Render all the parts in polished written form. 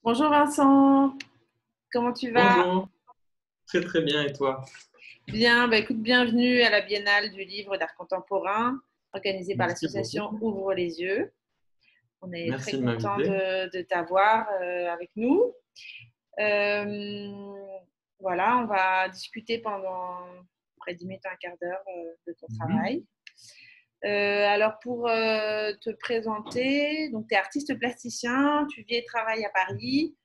Bonjour Vincent, comment tu vas? Bonjour, très très bien et toi? Bien, écoute, bienvenue à la Biennale du livre d'art contemporain organisée par Merci l'association beaucoup. Ouvre les yeux. On est très Merci de content m'inviter. de t'avoir avec nous. Euh, voilà, on va discuter pendant près de 10 minutes, un quart d'heure de ton Mhm. travail. Alors pour te présenter, donc tu es artiste plasticien, tu vis et travailles à Paris.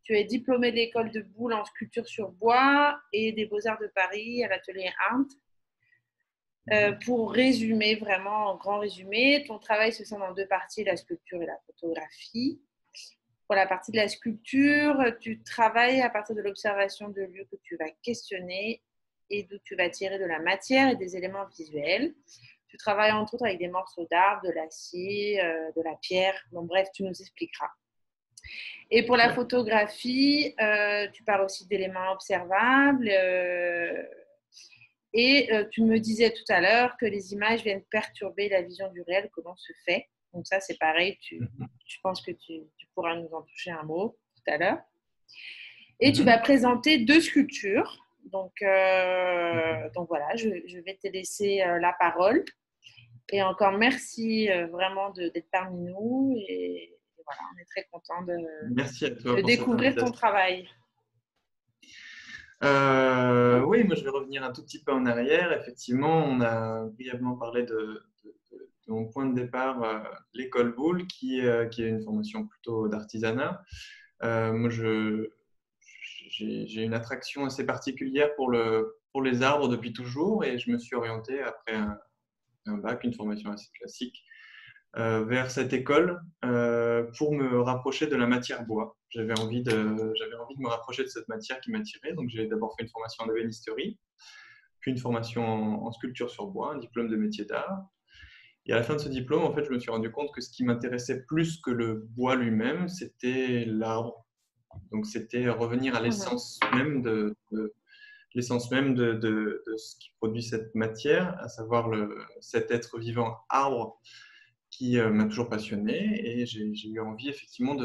Tu es diplômé de l'école de Boulle en sculpture sur bois et des Beaux-Arts de Paris à l'atelier Arndt. Mhm. Pour résumer, vraiment en grand résumé, ton travail se scinde en deux parties, la sculpture et la photographie. Pour la partie de la sculpture, tu travailles à partir de l'observation de lieux que tu vas questionner et d'où tu vas tirer de la matière et des éléments visuels. Tu travailles entre autres avec des morceaux d'arbre, de l'acier, de la pierre. Bon, bref, tu nous expliqueras. Et pour la Ouais. photographie, tu parles aussi d'éléments observables. Tu me disais tout à l'heure que les images viennent perturber la vision du réel que l'on se fait. Donc ça, c'est pareil, Mhm. je pense que tu pourras nous en toucher un mot tout à l'heure. Et tu vas Mhm. présenter deux sculptures. Mhm. Donc voilà, je vais te laisser la parole. Et encore merci vraiment d'être parmi nous. Et voilà, on est très content Merci à toi de pour cette découvrir ton invitation. travail. Oui, moi je vais revenir un tout petit peu en arrière. Effectivement, on a brièvement parlé de mon point de départ, l'école Boulle, qui est une formation plutôt d'artisanat. Moi, j'ai une attraction assez particulière pour les arbres depuis toujours et je me suis orienté après un bac, une formation assez classique, vers cette école pour me rapprocher de la matière bois. J'avais envie de me rapprocher de cette matière qui m'attirait. Donc, j'ai d'abord fait une formation en ébénisterie, puis une formation en sculpture sur bois, un diplôme de métier d'art. Et à la fin de ce diplôme, en fait, je me suis rendu compte que ce qui m'intéressait plus que le bois lui-même, c'était l'arbre. Donc, c'était revenir à Mhm. l'essence même de ce qui produit cette matière, à savoir cet être vivant arbre qui m'a toujours passionné et j'ai eu envie effectivement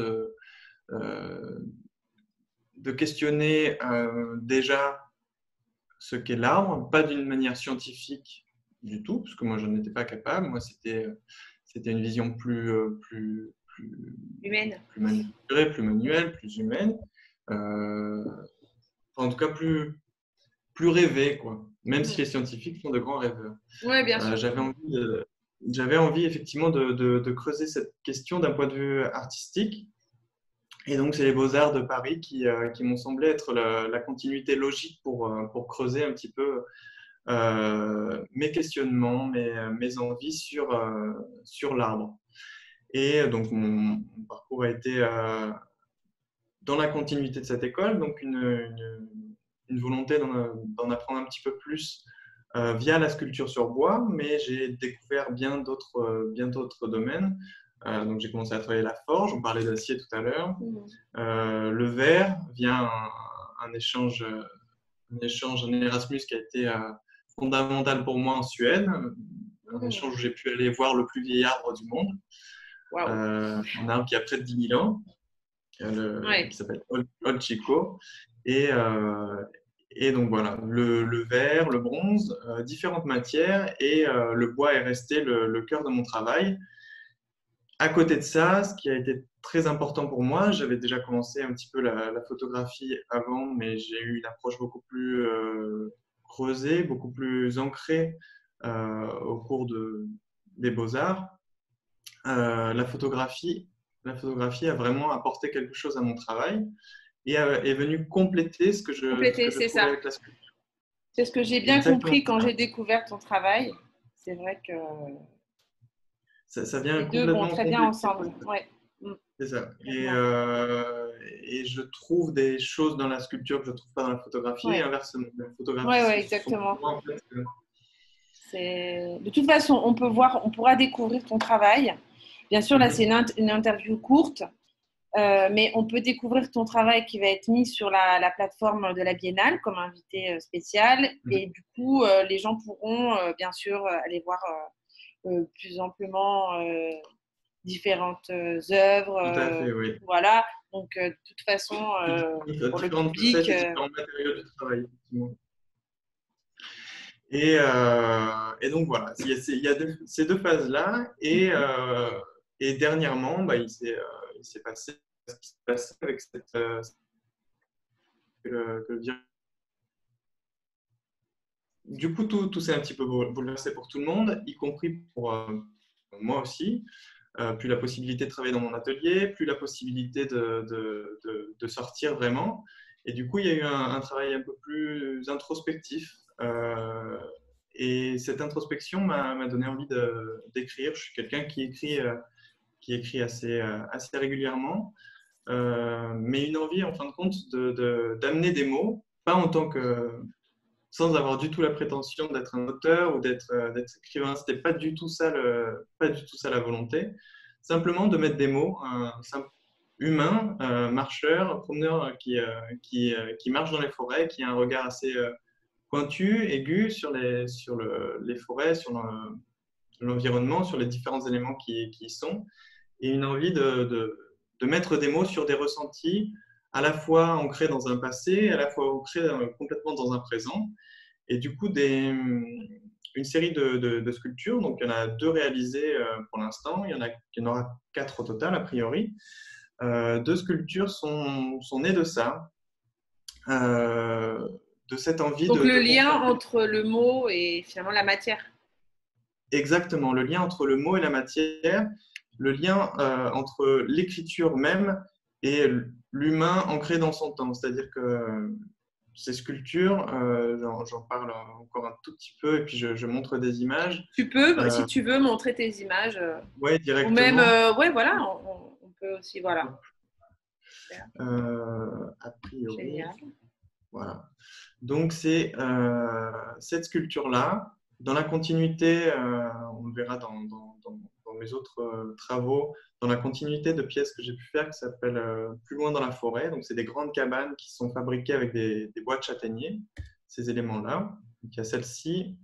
euh, de questionner déjà ce qu'est l'arbre, pas d'une manière scientifique du tout, parce que moi je n'étais pas capable, moi c'était une vision Humaine. plus manufacturée, plus manuelle, plus humaine, euh, en tout cas plus rêvée, quoi. Même si Mhm. les scientifiques sont de grands rêveurs. Oui, bien Euh, sûr. j'avais envie de, J'avais envie effectivement de creuser cette question d'un point de vue artistique. Et donc, c'est les Beaux-Arts de Paris qui m'ont semblé être la continuité logique pour creuser un petit peu mes questionnements, mes envies sur l'arbre. Et donc, mon parcours a été dans la continuité de cette école, donc une volonté d'en apprendre un petit peu plus via la sculpture sur bois, mais j'ai découvert bien d'autres domaines. Donc j'ai commencé à travailler la forge, on parlait d'acier tout à l'heure. Mhm. Le verre via un échange, un Erasmus qui a été fondamental pour moi en Suède, un Mhm. échange où j'ai pu aller voir le plus vieil arbre du monde, Waouh. un arbre qui a près de 10 000 ans, Ouais. qui s'appelle Old Chico. Et, euh, et donc voilà, le verre, le bronze, différentes matières, et le bois est resté le cœur de mon travail. À côté de ça, ce qui a été très important pour moi, j'avais déjà commencé un petit peu la photographie avant, mais j'ai eu une approche beaucoup plus creusée, beaucoup plus ancrée au cours des beaux-arts. La photographie a vraiment apporté quelque chose à mon travail et est venue compléter ce Compléter, que je c'est trouvais ça. avec la sculpture. C'est ce que j'ai bien Exactement compris quand ça. j'ai découvert ton travail. C'est vrai que Ça vient les deux vont complètement très bien compléter. ensemble. Ouais. Mm, C'est ça. clairement. Et je trouve des choses dans la sculpture que je ne trouve pas dans la photographie, et Ouais. inversement. La photographie, Ouais, ouais, ce sont exactement. pour moi, en fait, C'est... De toute façon, on peut voir, on pourra découvrir ton travail. Bien sûr, là, c'est mhm, une interview courte, mais on peut découvrir ton travail qui va être mis sur la plateforme de la Biennale comme invité spécial. mhm. Et du coup, les gens pourront bien sûr aller voir plus amplement différentes œuvres. Tout à fait, oui. Voilà. Donc, de toute façon, pour le Différentes public. facettes et différents matériaux du travail, effectivement. Et donc voilà, il y a ces deux phases-là. Et dernièrement, il s'est passé ce qui s'est passé avec que le virus. Du coup, tout s'est un petit peu bouleversé pour tout le monde, y compris pour moi aussi. Plus la possibilité de travailler dans mon atelier, plus la possibilité de sortir vraiment. Et du coup, il y a eu un travail un peu plus introspectif. Et cette introspection m'a donné envie d'écrire. Je suis quelqu'un qui écrit assez régulièrement, mais une envie, en fin de compte, d'amener des mots, pas en tant que, sans avoir du tout la prétention d'être un auteur ou d'être écrivain. C'était pas du tout ça pas du tout ça la volonté. Simplement de mettre des mots, un simple humain, marcheur, promeneur qui marche dans les forêts, qui a un regard assez pointu, aigu les forêts, sur l'environnement, sur les différents éléments qui y sont, et une envie de mettre des mots sur des ressentis à la fois ancrés dans un passé, à la fois ancrés complètement dans un présent. Et du coup, une série de sculptures. Donc, il y en a 2 réalisées pour l'instant. Il y en aura 4 au total, a priori. 2 sculptures sont nées de ça, de cette envie Donc, le de lien confronter. entre le mot et finalement la matière. Exactement, le lien entre le mot et la matière, le lien entre l'écriture même et l'humain ancré dans son temps. C'est-à-dire que ces sculptures, j'en parle encore un tout petit peu et puis je montre des images. Tu peux, si tu veux, montrer tes images. Ouais, Ou même, directement. ouais, voilà, on peut aussi, voilà. A priori, Génial. voilà. Donc, c'est cette sculpture-là, dans la continuité, on le verra dans mes autres travaux, dans la continuité de pièces que j'ai pu faire qui s'appellent Plus loin dans la forêt. Donc, c'est des grandes cabanes qui sont fabriquées avec des bois de châtaignier, ces éléments-là. Donc, il y a celle-ci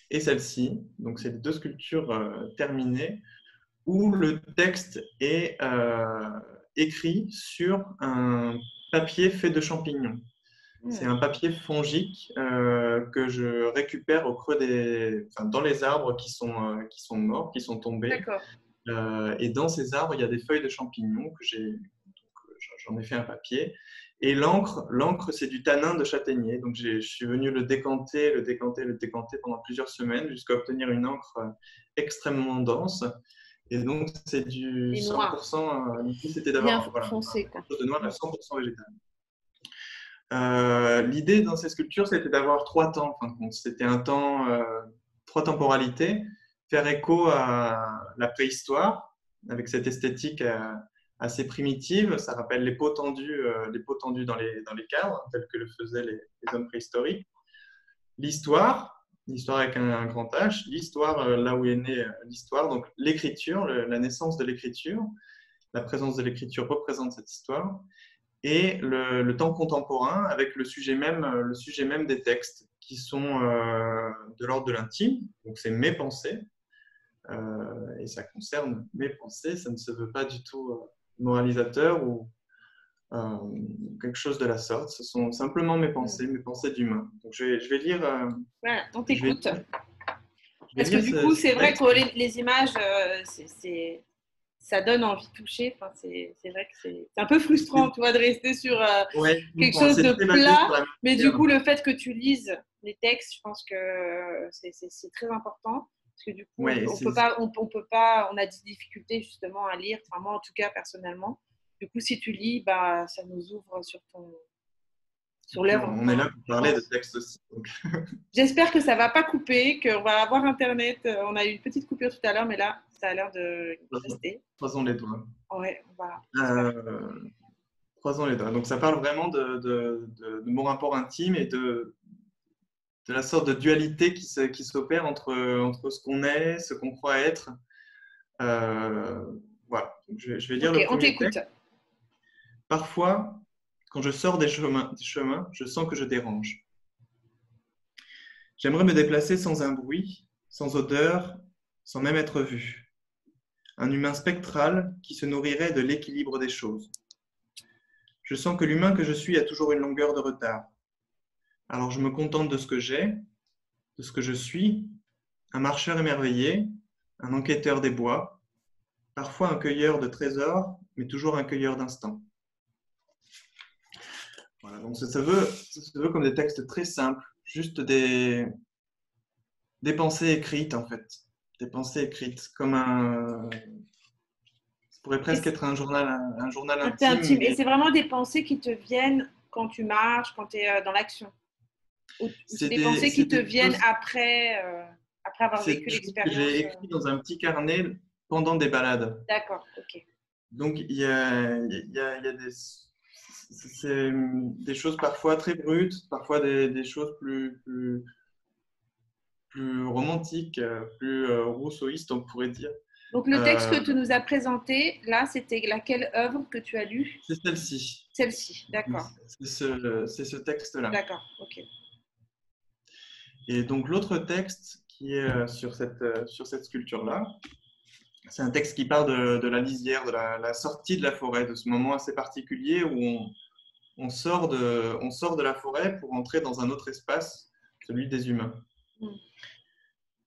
et celle-ci. Donc, c'est les 2 sculptures terminées où le texte est écrit sur un papier fait de champignons. C'est un papier fongique que je récupère au creux dans les arbres qui sont morts, qui sont tombés. D'accord. Et dans ces arbres, il y a des feuilles de champignons j'en ai fait un papier. Et l'encre, c'est du tanin de châtaignier. Donc, je suis venu le décanter pendant plusieurs semaines jusqu'à obtenir une encre extrêmement dense. Et donc, c'est du Et noir. 100%. L'idée, c'était Bien d'avoir foncé, quoi. quelque chose de noir à 100% végétal. L'idée dans ces sculptures, c'était d'avoir 3 temps. En fin de compte. C'était 3 temporalités, faire écho à la préhistoire, avec cette esthétique assez primitive. Ça rappelle les peaux tendues dans les cadres, tels que le faisaient les hommes préhistoriques. L'histoire avec un grand H, l'histoire, là où est née l'histoire, donc l'écriture, la naissance de l'écriture, la présence de l'écriture représente cette histoire, et le temps contemporain avec le sujet même des textes qui sont de l'ordre de l'intime, donc c'est mes pensées, et ça concerne mes pensées, ça ne se veut pas du tout moralisateur ou quelque chose de la sorte. Ce sont simplement mes pensées d'humain. Donc je vais lire. Voilà, on Je vais t'écoute. Parce que lire du coup, ce c'est vrai texte. que les images, ça donne envie de toucher. Enfin, c'est vrai que c'est un peu frustrant, tu vois, de rester sur Ouais, je quelque comprends. chose C'est de très basé sur plat. la Mais du matière. coup, le fait que tu lises les textes, je pense que c'est très important. Parce que du coup, Ouais, on peut pas, on a des difficultés justement à lire. Enfin, moi, en tout cas, personnellement. Du coup, si tu lis, bah, ça nous ouvre sur puis l'œuvre, on est enfin, là pour je parler de pense. texte aussi. Donc, J'espère que ça va pas couper, qu'on va avoir Internet. On a eu une petite coupure tout à l'heure, mais là, ça a l'air de rester. croisons les doigts. Ouais, voilà, j'espère. Euh, Croisons les doigts. Donc ça parle vraiment de mon rapport intime et de la sorte de dualité qui s'opère entre ce qu'on est, ce qu'on croit être. Euh, voilà. Donc, je vais lire Ok, le on premier t'écoute. texte. Parfois, quand je sors des chemins, je sens que je dérange. J'aimerais me déplacer sans un bruit, sans odeur, sans même être vu. un humain spectral qui se nourrirait de l'équilibre des choses. Je sens que l'humain que je suis a toujours une longueur de retard. Alors je me contente de ce que j'ai, de ce que je suis, un marcheur émerveillé, un enquêteur des bois, parfois un cueilleur de trésors, mais toujours un cueilleur d'instants. Voilà, donc ça se veut comme des textes très simples, juste des pensées écrites en fait. Des pensées écrites, comme ça pourrait presque être un journal Un peu intime, intime. Et mais c'est vraiment des pensées qui te viennent quand tu marches, quand tu es dans l'action. Ou c'est des pensées c'est qui te des viennent choses, après, après avoir c'est vécu des choses que j'ai l'expérience. écrites dans un petit carnet pendant des balades. D'accord, ok. Donc il y a c'est des choses parfois très brutes, parfois des choses plus romantiques, plus rousseauistes, on pourrait dire. Donc le texte Euh, que tu nous as présenté, là, c'était laquelle œuvre que tu as lue? c'est celle-ci. Celle-ci, d'accord. C'est ce texte-là. D'accord, ok. Et donc l'autre texte qui est sur cette sculpture-là, c'est un texte qui parle de la lisière, de la sortie de la forêt, de ce moment assez particulier où on sort de la forêt pour entrer dans un autre espace, celui des humains. Mm.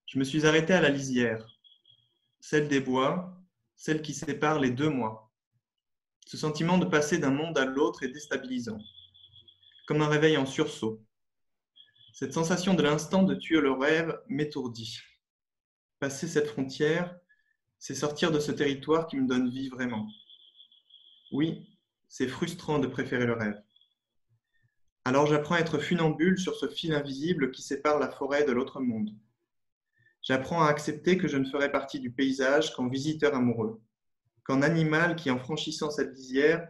Je me suis arrêté à la lisière, celle des bois, celle qui sépare les deux mois. Ce sentiment de passer d'un monde à l'autre est déstabilisant, comme un réveil en sursaut. Cette sensation de l'instant de tuer le rêve m'étourdit. Passer cette frontière, c'est sortir de ce territoire qui me donne vie vraiment. Oui, c'est frustrant de préférer le rêve. Alors j'apprends à être funambule sur ce fil invisible qui sépare la forêt de l'autre monde. J'apprends à accepter que je ne ferai partie du paysage qu'en visiteur amoureux, qu'en animal qui, en franchissant cette lisière,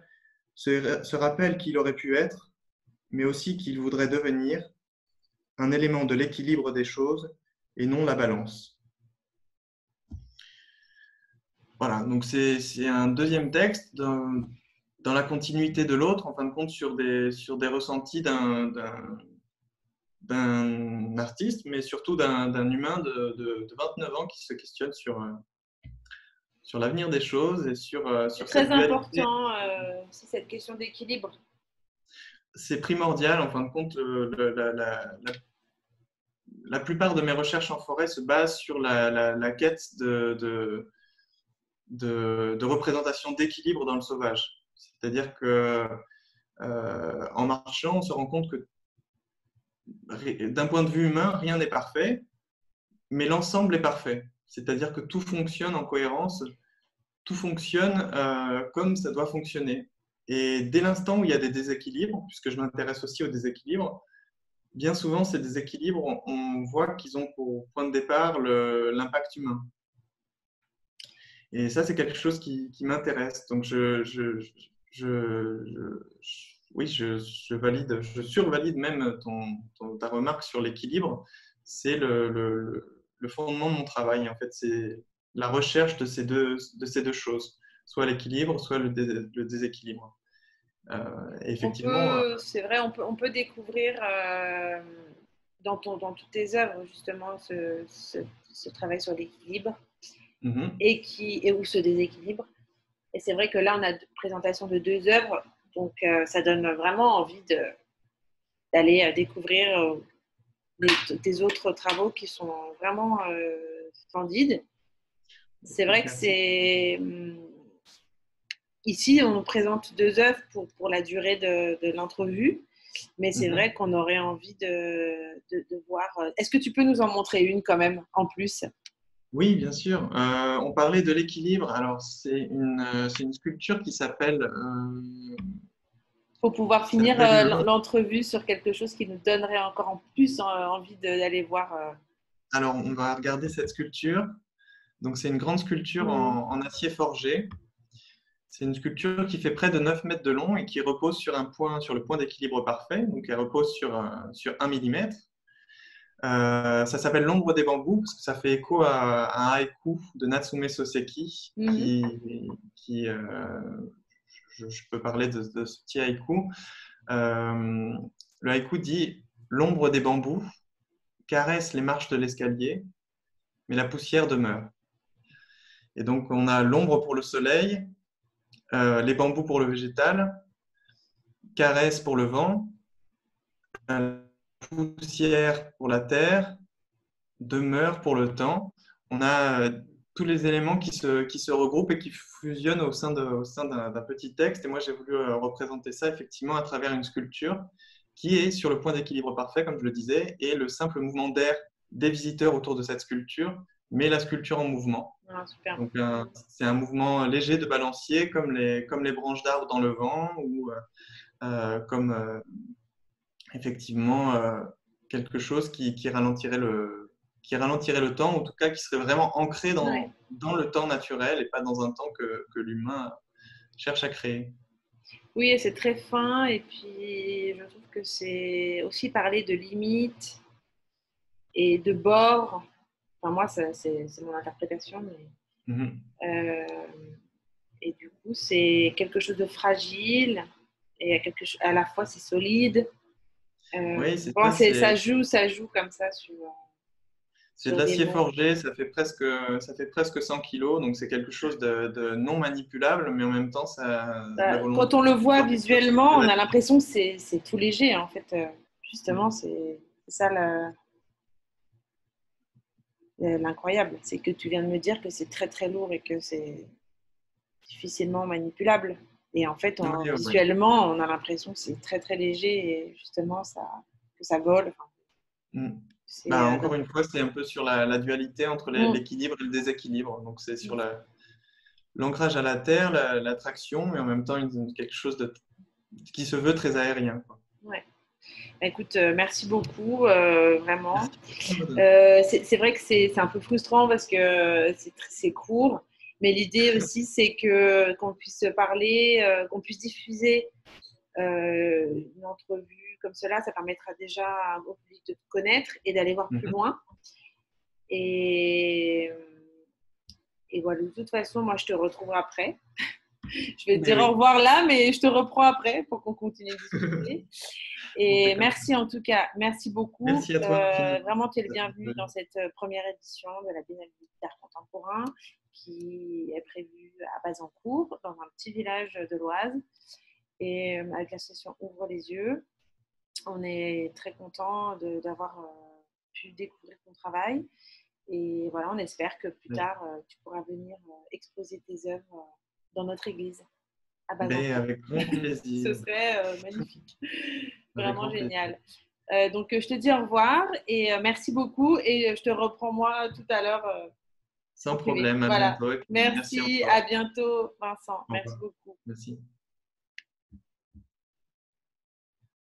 se rappelle qui il aurait pu être, mais aussi qu'il voudrait devenir, un élément de l'équilibre des choses et non la balance. Voilà, donc c'est un deuxième texte dans la continuité de l'autre, en fin de compte, sur des ressentis d'un artiste, mais surtout d'un humain de 29 ans qui se questionne sur l'avenir des choses et C'est sur cette très dualité. important, c'est cette question d'équilibre. C'est primordial, en fin de compte, la plupart de mes recherches en forêt se basent sur la quête de représentation d'équilibre dans le sauvage. C'est-à-dire que en marchant, on se rend compte que d'un point de vue humain, rien n'est parfait, mais l'ensemble est parfait. C'est-à-dire que tout fonctionne en cohérence, tout fonctionne comme ça doit fonctionner. Et dès l'instant où il y a des déséquilibres, puisque je m'intéresse aussi aux déséquilibres, bien souvent, ces déséquilibres, on voit qu'ils ont pour point de départ l'impact humain. Et ça, c'est quelque chose qui m'intéresse. Donc, oui, je valide, je survalide même ta remarque sur l'équilibre. C'est le fondement de mon travail. En fait, c'est la recherche de ces deux choses, soit l'équilibre, soit le déséquilibre. Effectivement, C'est vrai, on peut découvrir dans toutes tes œuvres justement ce travail sur l'équilibre et ou ce déséquilibre. Et c'est vrai que là, on a une présentation de deux œuvres, donc ça donne vraiment envie d'aller découvrir tes autres travaux qui sont vraiment splendides. C'est vrai que merci. c'est ici, on nous présente deux œuvres pour la durée de l'entrevue, mais c'est vrai qu'on aurait envie de voir. Est-ce que tu peux nous en montrer une quand même en plus? Oui, bien sûr. On parlait de l'équilibre. Alors, c'est une sculpture Pour pouvoir qui finir s'appelle. l'entrevue sur quelque chose qui nous donnerait encore en plus envie d'aller voir. Alors, on va regarder cette sculpture. Donc, c'est une grande sculpture Mhm. en acier forgé. C'est une sculpture qui fait près de 9 mètres de long et qui repose sur sur le point d'équilibre parfait. Donc, elle repose sur 1 millimètre. Ça s'appelle l'ombre des bambous parce que ça fait écho à un haïku de Natsume Soseki Mhm. je peux parler de ce petit haïku. Le haïku dit: l'ombre des bambous caresse les marches de l'escalier, mais la poussière demeure. Et donc, on a l'ombre pour le soleil, les bambous pour le végétal, caresse pour le vent, poussière pour la terre, demeure pour le temps. On a tous les éléments qui se regroupent et qui fusionnent au sein d'un petit texte. Et moi, j'ai voulu représenter ça effectivement à travers une sculpture qui est sur le point d'équilibre parfait, comme je le disais, et le simple mouvement d'air des visiteurs autour de cette sculpture met la sculpture en mouvement. Ah, super. Donc, c'est un mouvement léger de balancier, comme les branches d'arbres dans le vent, ou comme effectivement quelque chose qui ralentirait le temps, en tout cas qui serait vraiment ancré Ouais. dans le temps naturel et pas dans un temps que l'humain cherche à créer. Oui, et c'est très fin. Et puis, je trouve que c'est aussi parler de limites et de bords. Enfin, moi, c'est mon interprétation. Mhm. Et du coup, c'est quelque chose de fragile et à la fois, c'est solide. Oui, c'est Bon, ça, ça joue comme ça c'est de sur des l'acier mots. forgé, ça fait presque 100 kilos, donc c'est quelque chose de non manipulable, mais en même temps, ça, la Quand volonté on le voit de quelque chose qui visuellement, on a peut l'impression que c'est tout léger. En fait, justement, être. c'est ça l'incroyable. C'est que tu viens de me dire que c'est très très lourd et que c'est difficilement manipulable. Et en fait, Oui, oui. visuellement, on a l'impression que c'est très très léger et justement que ça vole. Enfin, Mm. c'est, Bah, encore une fois, c'est un peu sur la dualité entre mm, l'équilibre et le déséquilibre. Donc, c'est sur mm. l'ancrage à la terre, l'attraction, mais en même temps quelque chose qui se veut très aérien, quoi. Ouais. Écoute, merci beaucoup, vraiment. Merci beaucoup, Maud. C'est vrai que c'est un peu frustrant parce que c'est court, mais l'idée aussi, c'est qu'on puisse parler, qu'on puisse diffuser une entrevue comme cela. Ça permettra déjà au public de te connaître et d'aller voir plus Mhm. loin. Et, et voilà, de toute façon, moi, je te retrouverai après. Je vais te Mais dire au oui, revoir là, mais je te reprends après pour qu'on continue de discuter. on fait Et comme ça. merci en tout cas, merci beaucoup. Merci à toi infiniment. Vraiment, tu es le Ça fait bienvenu dans plaisir. cette première édition de la Biennale d'art contemporain qui est prévue à Bazancourt, dans un petit village de l'Oise. Et avec l'association Ouvre les yeux, on est très content d'avoir pu découvrir ton travail. Et voilà, on espère que plus tard, tu pourras venir exposer tes œuvres dans notre église à Mais Bazancourt. avec grand Ce plaisir. serait magnifique, Avec vraiment grand plaisir. génial. Donc, je te dis au revoir et merci beaucoup. Et je te reprends moi tout à l'heure Sans en privé. problème, à Voilà. bientôt et puis merci Merci, à encore. bientôt, Vincent. Au Merci revoir. beaucoup. Merci.